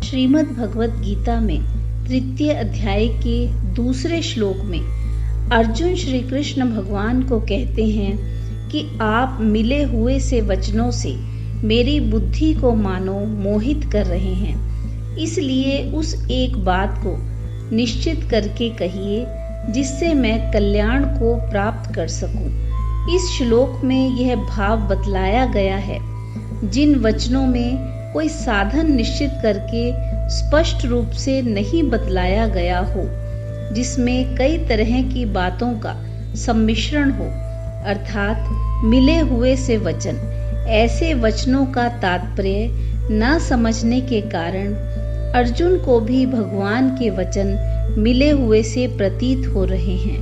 श्रीमद् भगवत गीता में तृतीय अध्याय के दूसरे श्लोक में अर्जुन श्री कृष्ण भगवान को कहते हैं कि आप मिले हुए से वचनों से मेरी बुद्धि को मानो मोहित कर रहे हैं। इसलिए उस एक बात को निश्चित करके कहिए जिससे मैं कल्याण को प्राप्त कर सकूं। इस श्लोक में यह भाव बतलाया गया है, जिन वचनों में कोई साधन निश्चित करके स्पष्ट रूप से नहीं बतलाया गया हो, जिसमें कई तरह की बातों का सम्मिश्रण हो, अर्थात मिले हुए से वचन। ऐसे वचनों का तात्पर्य न समझने के कारण अर्जुन को भी भगवान के वचन मिले हुए से प्रतीत हो रहे हैं।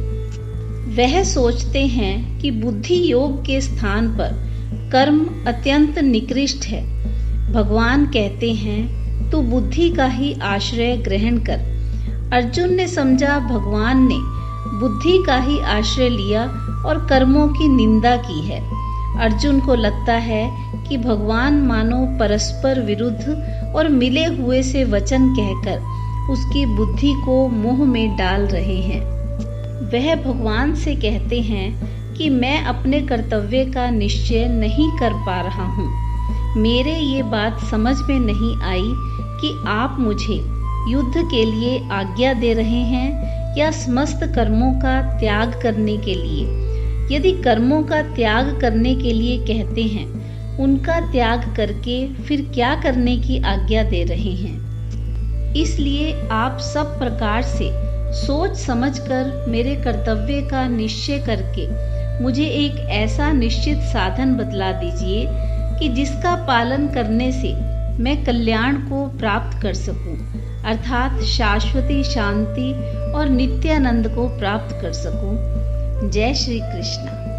वह सोचते हैं कि बुद्धि योग के स्थान पर कर्म अत्यंत निकृष्ट है। भगवान कहते हैं तू बुद्धि का ही आश्रय ग्रहण कर। अर्जुन ने समझा भगवान ने बुद्धि का ही आश्रय लिया और कर्मों की निंदा की है। अर्जुन को लगता है कि भगवान मानो परस्पर विरुद्ध और मिले हुए से वचन कहकर उसकी बुद्धि को मोह में डाल रहे हैं। वह भगवान से कहते हैं कि मैं अपने कर्तव्य का निश्चय नहीं कर पा रहा हूँ। मेरे ये बात समझ में नहीं आई कि आप मुझे युद्ध के लिए आज्ञा दे रहे हैं या समस्त कर्मों का त्याग करने के लिए। यदि कर्मों का त्याग करने के लिए कहते हैं, उनका त्याग करके फिर क्या करने की आज्ञा दे रहे हैं। इसलिए आप सब प्रकार से सोच समझकर मेरे कर्तव्य का निश्चय करके मुझे एक ऐसा निश्चित साधन बतला दीजिए कि जिसका पालन करने से मैं कल्याण को प्राप्त कर सकूं, अर्थात शाश्वती शांति और नित्यानंद को प्राप्त कर सकूं। जय श्री कृष्ण।